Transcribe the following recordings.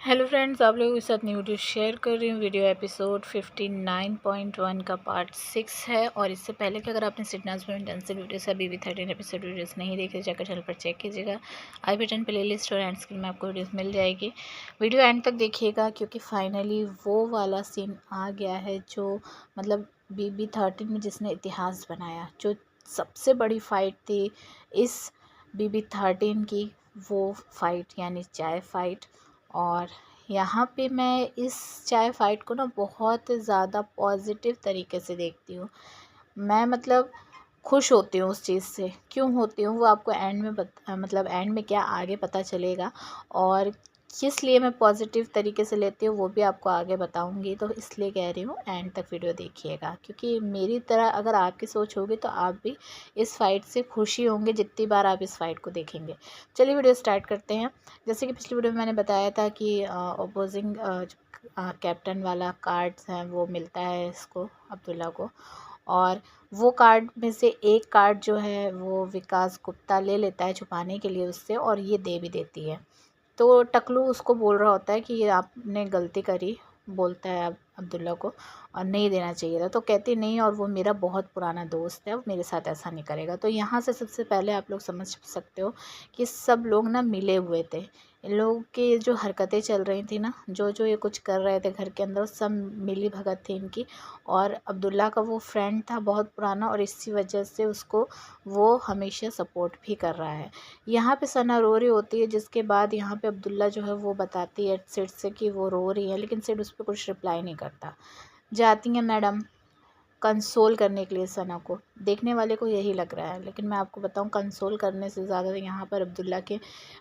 Hello friends, आप लोगों के साथ न्यू वीडियो शेयर कर रही हूँ। वीडियो एपिसोड 59.1 का पार्ट 6 है। और इससे पहले कि अगर आपने सिडनाज में इंटेंसिव वीडियोस अभी भी 13 एपिसोड वीडियोस नहीं देखे, जाकर चैनल पर चेक कीजिएगा। आई बटन प्ले लिस्ट और एंड स्क्रीन में आपको वीडियोस मिल जाएगी। वीडियो एंड तक देखिएगा क्योंकि फाइनली वो वाला सीन आ गया है जो मतलब BB13 में जिसने इतिहास बनाया, जो सबसे बड़ी फ़ाइट थी इस BB13 की, वो फ़ाइट यानी चाय फ़ाइट। और यहाँ पे मैं इस चाय फ़ाइट को ना बहुत ज़्यादा पॉजिटिव तरीके से देखती हूँ। मैं मतलब खुश होती हूँ उस चीज़ से। क्यों होती हूँ वो आपको एंड में मतलब एंड में क्या आगे पता चलेगा, और किस लिए मैं पॉजिटिव तरीके से लेती हूँ वो भी आपको आगे बताऊँगी। तो इसलिए कह रही हूँ एंड तक वीडियो देखिएगा, क्योंकि मेरी तरह अगर आपकी सोच होगी तो आप भी इस फ़ाइट से खुशी होंगे जितनी बार आप इस फ़ाइट को देखेंगे। चलिए वीडियो स्टार्ट करते हैं। जैसे कि पिछली वीडियो में मैंने बताया था कि अपोजिंग कैप्टन वाला कार्ड्स हैं वो मिलता है इसको, अब्दुल्ला को। और वो कार्ड में से एक कार्ड जो है वो विकास गुप्ता ले लेता है छुपाने के लिए उससे, और ये दे भी देती है। तो टकलू उसको बोल रहा होता है कि ये आपने गलती करी, बोलता है अब्दुल्ला को, और नहीं देना चाहिए था। तो कहती नहीं, और वो मेरा बहुत पुराना दोस्त है, वो मेरे साथ ऐसा नहीं करेगा। तो यहाँ से सबसे पहले आप लोग समझ सकते हो कि सब लोग ना मिले हुए थे। इन लोगों की जो हरकतें चल रही थी ना, जो जो ये कुछ कर रहे थे घर के अंदर, सब मिली भगत थी इनकी। और अब्दुल्ला का वो फ्रेंड था बहुत पुराना, और इसी वजह से उसको वो हमेशा सपोर्ट भी कर रहा है। यहाँ पे सना रो रही होती है, जिसके बाद यहाँ पे अब्दुल्ला जो है वो बताती है सिड से कि वो रो रही है, लेकिन सिड उस पर कुछ रिप्लाई नहीं करता। जाती हैं मैडम कंसोल करने के लिए सना को। देखने वाले को यही लग रहा है, लेकिन मैं आपको बताऊं कंसोल करने से ज़्यादा यहाँ पर अब्दुल्ला के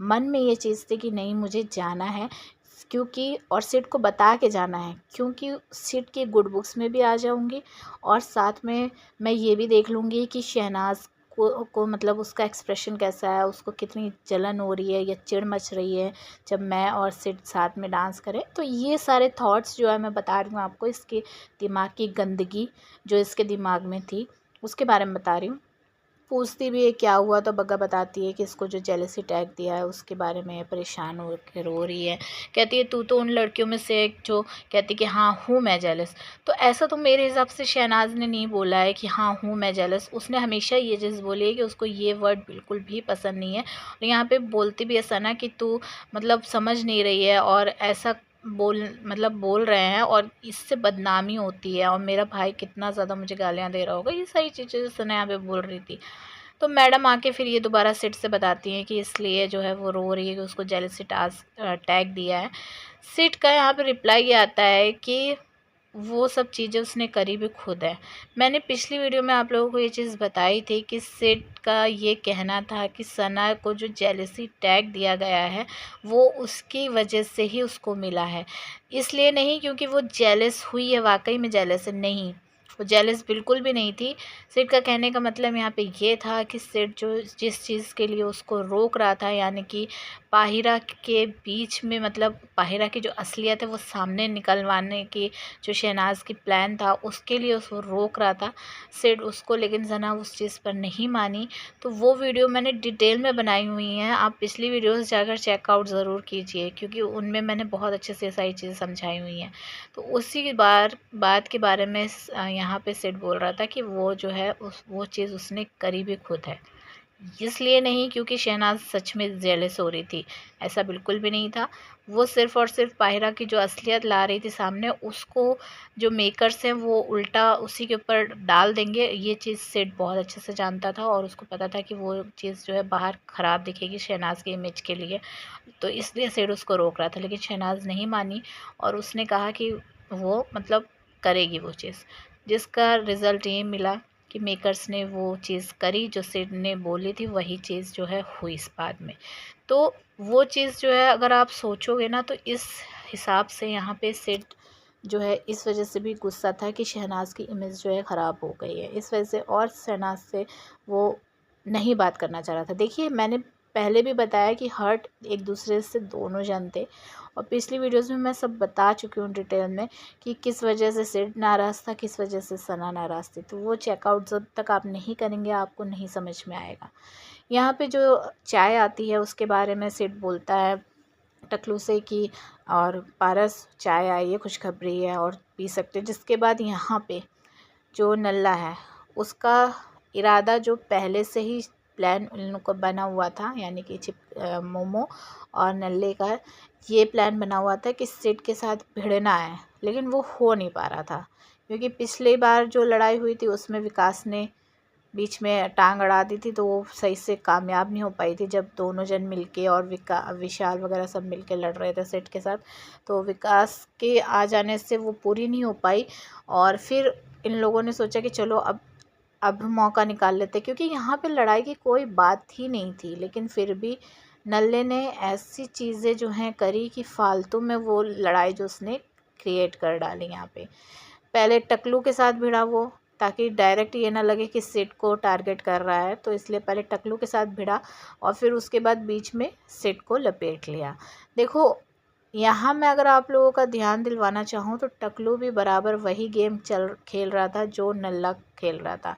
मन में ये चीज़ थी कि नहीं, मुझे जाना है, क्योंकि और सिड को बता के जाना है, क्योंकि सिड की गुड बुक्स में भी आ जाऊंगी, और साथ में मैं ये भी देख लूँगी कि शहनाज को मतलब उसका एक्सप्रेशन कैसा है, उसको कितनी जलन हो रही है या चिढ़ मच रही है जब मैं और सिड साथ में डांस करें। तो ये सारे थॉट्स जो है मैं बता रही हूँ आपको, इसके दिमाग की गंदगी जो इसके दिमाग में थी उसके बारे में बता रही हूँ। पूछती भी है क्या हुआ, तो बग्गा बताती है कि इसको जो जेलसी टैग दिया है उसके बारे में परेशान हो के रो रही है। कहती है तू तो उन लड़कियों में से एक जो कहती कि हाँ हूँ मैं जेलस। तो ऐसा तो मेरे हिसाब से शहनाज ने नहीं बोला है कि हाँ हूँ मैं जेलस। उसने हमेशा ये चीज़ बोली है कि उसको ये वर्ड बिल्कुल भी पसंद नहीं है। और यहाँ पे बोलती भी ऐसा ना कि तू मतलब समझ नहीं रही है, और ऐसा बोल रहे हैं और इससे बदनामी होती है, और मेरा भाई कितना ज़्यादा मुझे गालियाँ दे रहा होगा, ये सारी चीज़ें सना यहाँ पे बोल रही थी। तो मैडम आके फिर ये दोबारा सिड से बताती हैं कि इसलिए जो है वो रो रही है कि उसको जेलसी टास्क टैग दिया है। सिड का यहाँ पे रिप्लाई ये आता है कि वो सब चीज़ें उसने करी भी खुद है। मैंने पिछली वीडियो में आप लोगों को ये चीज़ बताई थी कि सिड का ये कहना था कि सना को जो जेलसी टैग दिया गया है वो उसकी वजह से ही उसको मिला है, इसलिए नहीं क्योंकि वो जेलस हुई है, वाकई में जेलस है नहीं, वो जेलस बिल्कुल भी नहीं थी। सिड का कहने का मतलब यहाँ पे ये था कि सिड जो जिस चीज़ के लिए उसको रोक रहा था, यानी कि पाहिरा के बीच में मतलब पाहिरा की जो असलियत है वो सामने निकलवाने की जो शहनाज की प्लान था, उसके लिए उसको रोक रहा था सिड उसको, लेकिन सना उस चीज़ पर नहीं मानी। तो वो वीडियो मैंने डिटेल में बनाई हुई हैं, आप पिछली वीडियोस जाकर चेकआउट ज़रूर कीजिए, क्योंकि उनमें मैंने बहुत अच्छे से सारी चीज़ें समझाई हुई हैं। तो उसी बात के बारे में यहाँ पे सिड बोल रहा था कि वो जो है वो चीज़ उसने करी भी खुद है, इसलिए नहीं क्योंकि शहनाज सच में जेलस हो रही थी, ऐसा बिल्कुल भी नहीं था। वो सिर्फ़ और सिर्फ पाहिरा की जो असलियत ला रही थी सामने, उसको जो मेकर्स हैं वो उल्टा उसी के ऊपर डाल देंगे, ये चीज़ सिड बहुत अच्छे से जानता था, और उसको पता था कि वो चीज़ जो है बाहर ख़राब दिखेगी शहनाज के इमेज के लिए। तो इसलिए सिड उसको रोक रहा था, लेकिन शहनाज नहीं मानी, और उसने कहा कि वो मतलब करेगी वो चीज़, जिसका रिज़ल्ट ये मिला कि मेकर्स ने वो चीज़ करी जो सिड ने बोली थी, वही चीज़ जो है हुई इस बाद में। तो वो चीज़ जो है अगर आप सोचोगे ना, तो इस हिसाब से यहाँ पे सिड जो है इस वजह से भी गुस्सा था कि शहनाज की इमेज जो है ख़राब हो गई है, इस वजह से, और शहनाज से वो नहीं बात करना चाह रहा था। देखिए मैंने पहले भी बताया कि हर्ट एक दूसरे से दोनों जन थे, और पिछली वीडियोस में मैं सब बता चुकी हूँ डिटेल में कि किस वजह से सिड नाराज़ था, किस वजह से सना नाराज़ थी। तो वो चेकआउट जब तक आप नहीं करेंगे आपको नहीं समझ में आएगा। यहाँ पे जो चाय आती है उसके बारे में सिड बोलता है टकलू से कि और पारस चाय आई है, खुशखबरी है और पी सकते हैं। जिसके बाद यहाँ पे जो नल्ला है उसका इरादा जो पहले से ही प्लान उन लोगों का बना हुआ था, यानी कि मोमो और नल्ले का ये प्लान बना हुआ था कि सिड के साथ भिड़ना है, लेकिन वो हो नहीं पा रहा था क्योंकि पिछली बार जो लड़ाई हुई थी उसमें विकास ने बीच में टांग अड़ा दी थी, तो वो सही से कामयाब नहीं हो पाई थी। जब दोनों जन मिलके और विशाल वगैरह सब मिलके लड़ रहे थे सेठ के साथ, तो विकास के आ जाने से वो पूरी नहीं हो पाई। और फिर इन लोगों ने सोचा कि चलो अब मौका निकाल लेते, क्योंकि यहाँ पे लड़ाई की कोई बात ही नहीं थी, लेकिन फिर भी नल्ले ने ऐसी चीज़ें जो हैं करी कि फालतू में वो लड़ाई जो उसने क्रिएट कर डाली। यहाँ पे पहले टकलू के साथ भिड़ा वो, ताकि डायरेक्ट ये ना लगे कि सिड को टारगेट कर रहा है, तो इसलिए पहले टकलू के साथ भिड़ा और फिर उसके बाद बीच में सिड को लपेट लिया। देखो यहाँ मैं अगर आप लोगों का ध्यान दिलवाना चाहूँ तो टकलू भी बराबर वही गेम खेल रहा था जो नल्ला खेल रहा था।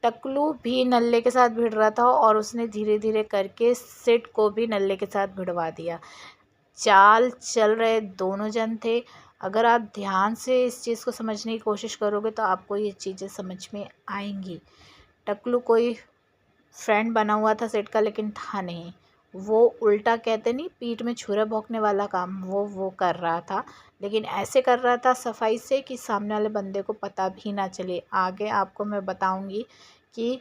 टकलू भी नल्ले के साथ भिड़ रहा था और उसने धीरे धीरे करके सिड को भी नल्ले के साथ भिड़वा दिया। चाल चल रहे दोनों जन थे। अगर आप ध्यान से इस चीज़ को समझने की कोशिश करोगे तो आपको ये चीज़ें समझ में आएंगी। टकलू कोई फ्रेंड बना हुआ था सेठ का, लेकिन था नहीं। वो उल्टा कहते नहीं, पीठ में छुरा भोंकने वाला काम वो कर रहा था, लेकिन ऐसे कर रहा था सफाई से कि सामने वाले बंदे को पता भी ना चले। आगे आपको मैं बताऊंगी कि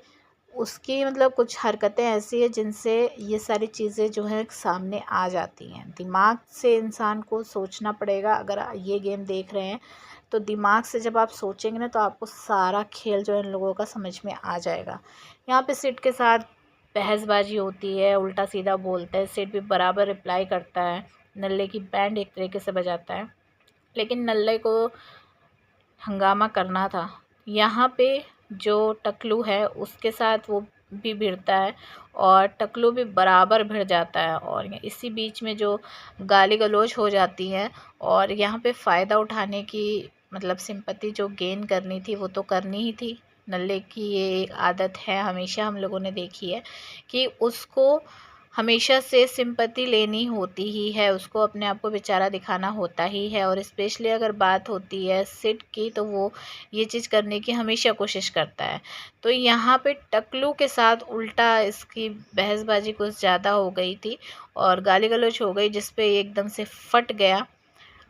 उसकी मतलब कुछ हरकतें ऐसी है जिनसे ये सारी चीज़ें जो है सामने आ जाती हैं। दिमाग से इंसान को सोचना पड़ेगा। अगर ये गेम देख रहे हैं तो दिमाग से जब आप सोचेंगे ना तो आपको सारा खेल जो है इन लोगों का समझ में आ जाएगा। यहाँ पे सिड के साथ बहसबाजी होती है, उल्टा सीधा बोलता है, सिड भी बराबर रिप्लाई करता है, नल्ले की बैंड एक तरीके से बजाता है, लेकिन नल्ले को हंगामा करना था। यहाँ पे जो टकलू है उसके साथ वो भी भिड़ता है और टकलू भी बराबर भिड़ जाता है, और इसी बीच में जो गाली गलौज हो जाती है। और यहाँ पे फ़ायदा उठाने की मतलब सिंपैथी जो गेन करनी थी वो तो करनी ही थी। नल्ले की ये एक आदत है, हमेशा हम लोगों ने देखी है कि उसको हमेशा से सिंपैथी लेनी होती ही है, उसको अपने आप को बेचारा दिखाना होता ही है। और स्पेशली अगर बात होती है सिड की तो वो ये चीज़ करने की हमेशा कोशिश करता है। तो यहाँ पे टकलू के साथ उल्टा इसकी बहसबाजी कुछ ज़्यादा हो गई थी और गाली गलौज हो गई, जिस पे एकदम से फट गया।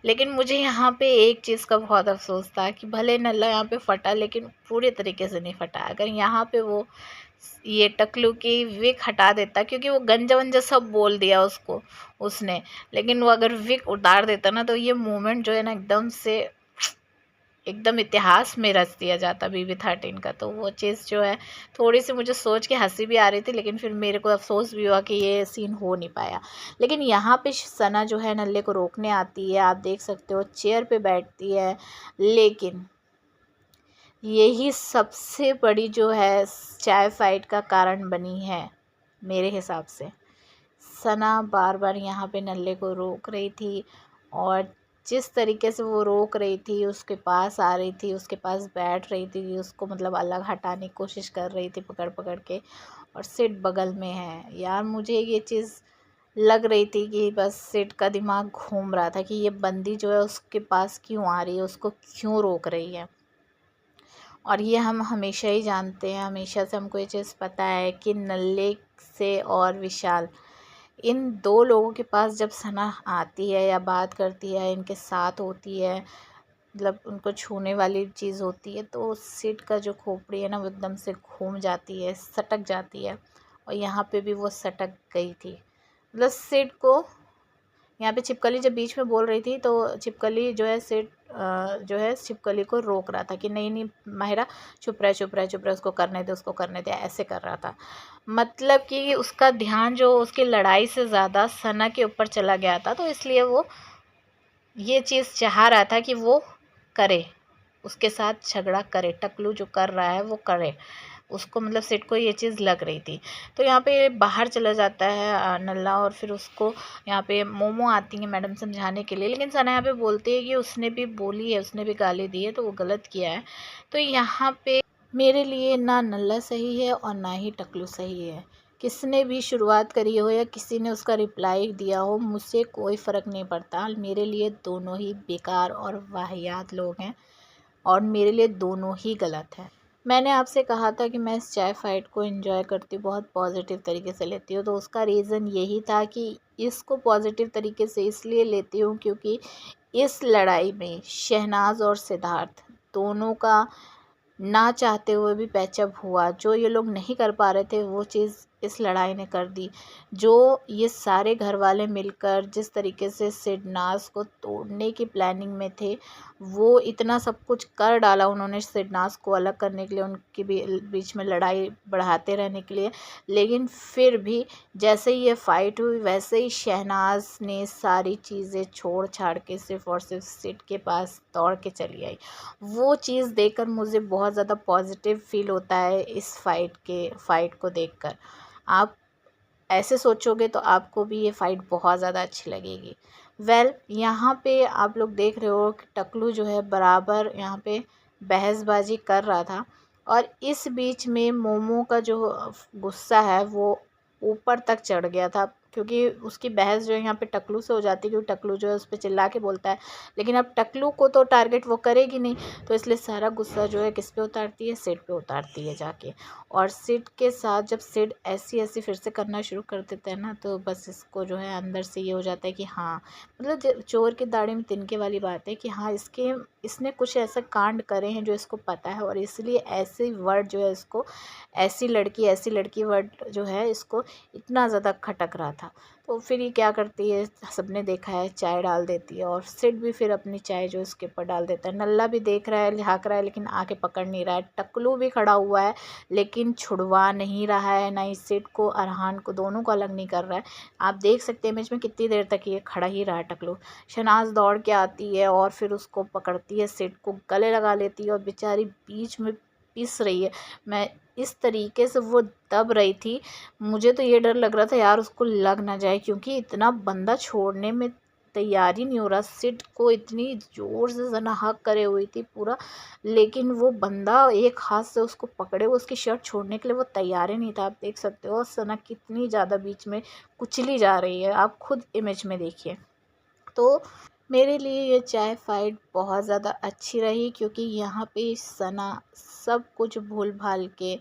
लेकिन मुझे यहाँ पे एक चीज़ का बहुत अफसोस था कि भले नल्ला यहाँ पे फटा, लेकिन पूरे तरीके से नहीं फटा। अगर यहाँ पे वो ये टकलू की विक हटा देता, क्योंकि वो गंजा वंजा सब बोल दिया उसको उसने, लेकिन वो अगर विक उतार देता ना तो ये मोमेंट जो है ना एकदम इतिहास में रच दिया जाता BB13 का। तो वो चीज़ जो है थोड़ी सी मुझे सोच के हंसी भी आ रही थी, लेकिन फिर मेरे को अफसोस भी हुआ कि ये सीन हो नहीं पाया। लेकिन यहाँ पे सना जो है नल्ले को रोकने आती है, आप देख सकते हो चेयर पे बैठती है, लेकिन यही सबसे बड़ी जो है चाय फाइट का कारण बनी है मेरे हिसाब से। सना बार बार यहाँ पे नल्ले को रोक रही थी और जिस तरीके से वो रोक रही थी, उसके पास आ रही थी, उसके पास बैठ रही थी, उसको मतलब अलग हटाने की कोशिश कर रही थी पकड़ पकड़ के, और सिड बगल में है। यार मुझे ये चीज़ लग रही थी कि बस सिड का दिमाग घूम रहा था कि ये बंदी जो है उसके पास क्यों आ रही है, उसको क्यों रोक रही है। और ये हम हमेशा ही जानते हैं, हमेशा से हमको ये चीज़ पता है कि नल्ले से और विशाल, इन दो लोगों के पास जब सना आती है या बात करती है, इनके साथ होती है, मतलब उनको छूने वाली चीज़ होती है, तो सिड का जो खोपड़ी है ना वो एकदम से घूम जाती है, सटक जाती है। और यहाँ पे भी वो सटक गई थी। मतलब सिड को यहाँ पे छिपकली जब बीच में बोल रही थी तो छिपकली जो है सिड जो है छिपकली को रोक रहा था कि नहीं नहीं माहिरा, चुप रहे चुप रहे चुप रहे, उसको करने दे उसको करने दे, ऐसे कर रहा था। मतलब कि उसका ध्यान जो उसकी लड़ाई से ज़्यादा सना के ऊपर चला गया था, तो इसलिए वो ये चीज़ चाह रहा था कि वो करे, उसके साथ झगड़ा करे, टकलू जो कर रहा है वो करे, उसको मतलब सिड को ये चीज़ लग रही थी। तो यहाँ पे बाहर चला जाता है नल्ला, और फिर उसको यहाँ पे मोमो आती है मैडम समझाने के लिए, लेकिन सना यहाँ पे बोलती है कि उसने भी बोली है, उसने भी गाली दी है, तो वो गलत किया है। तो यहाँ पे मेरे लिए ना नल्ला सही है और ना ही टकलू सही है, किसने भी शुरुआत करी हो या किसी ने उसका रिप्लाई दिया हो, मुझसे कोई फ़र्क नहीं पड़ता। मेरे लिए दोनों ही बेकार और वाहियात लोग हैं और मेरे लिए दोनों ही गलत हैं। मैंने आपसे कहा था कि मैं इस चाय फ़ाइट को एंजॉय करती हूँ, बहुत पॉजिटिव तरीके से लेती हूँ, तो उसका रीज़न यही था कि इसको पॉजिटिव तरीके से इसलिए लेती हूँ क्योंकि इस लड़ाई में शहनाज और सिद्धार्थ दोनों का ना चाहते हुए भी पैचअप हुआ। जो ये लोग नहीं कर पा रहे थे वो चीज़ इस लड़ाई ने कर दी। जो ये सारे घर वाले मिलकर जिस तरीके से सिडनास को तोड़ने की प्लानिंग में थे, वो इतना सब कुछ कर डाला उन्होंने सिडनास को अलग करने के लिए, उनके बीच में लड़ाई बढ़ाते रहने के लिए। लेकिन फिर भी जैसे ही ये फ़ाइट हुई वैसे ही शहनाज ने सारी चीज़ें छोड़ छाड़ के सिर्फ़ और सिर्फ सिड के पास दौड़ के चली आई। वो चीज़ देखकर मुझे बहुत ज़्यादा पॉजिटिव फ़ील होता है इस फ़ाइट को देखकर। आप ऐसे सोचोगे तो आपको भी ये फ़ाइट बहुत ज़्यादा अच्छी लगेगी। यहाँ पे आप लोग देख रहे हो कि टकलू जो है बराबर यहाँ पे बहसबाजी कर रहा था और इस बीच में मोमो का जो गुस्सा है वो ऊपर तक चढ़ गया था, क्योंकि उसकी बहस जो है यहाँ पे टकलू से हो जाती है, क्योंकि टकलू जो है उस पर चिल्ला के बोलता है। लेकिन अब टकलू को तो टारगेट वो करेगी नहीं, तो इसलिए सारा गुस्सा जो है किस पे उतारती है, सिड पे उतारती है जाके। और सिड के साथ जब सिड ऐसी फिर से करना शुरू कर देता है ना, तो बस इसको जो है अंदर से ये हो जाता है कि हाँ, मतलब चोर की दाढ़ी में तिनके वाली बात है कि हाँ, इसने कुछ ऐसा कांड करे हैं जो इसको पता है, और इसलिए ऐसे वर्ड जो है इसको, ऐसी लड़की वर्ड जो है इसको इतना ज़्यादा खटक रहा था। तो फिर ये क्या करती है, सबने देखा है, चाय डाल देती है और सिड भी फिर अपनी चाय जो इसके ऊपर डाल देता है। नल्ला भी देख रहा है, झाँक रहा है, लेकिन आके पकड़ नहीं रहा है। टकलू भी खड़ा हुआ है लेकिन छुड़वा नहीं रहा है, ना ही सिड को अरहान को, दोनों को अलग नहीं कर रहा है। आप देख सकते हैं इमेज में कितनी देर तक ये खड़ा ही रहा टकलू। शहनाज दौड़ के आती है और फिर उसको पकड़ती है, सिड को गले लगा लेती है और बेचारी बीच में पिस रही है। मैं इस तरीके से वो दब रही थी, मुझे तो ये डर लग रहा था यार उसको लग ना जाए, क्योंकि इतना बंदा छोड़ने में तैयार ही नहीं हो रहा। सिड को इतनी ज़ोर से सना हक करे हुई थी पूरा, लेकिन वो बंदा एक हाथ से उसको पकड़े हुए उसकी शर्ट छोड़ने के लिए वो तैयार ही नहीं था। आप देख सकते हो सना कितनी ज़्यादा बीच में कुचली जा रही है, आप खुद इमेज में देखिए। तो मेरे लिए ये चाय फ़ाइट बहुत ज़्यादा अच्छी रही, क्योंकि यहाँ पे सना सब कुछ भूल भाल के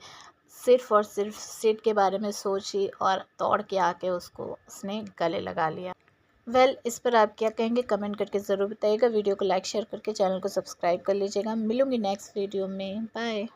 सिर्फ़ और सिर्फ सिड के बारे में सोची और दौड़ के आके उसको उसने गले लगा लिया। इस पर आप क्या कहेंगे कमेंट करके ज़रूर बताइएगा। वीडियो को लाइक शेयर करके चैनल को सब्सक्राइब कर लीजिएगा। मिलूँगी नेक्स्ट वीडियो में। बाय।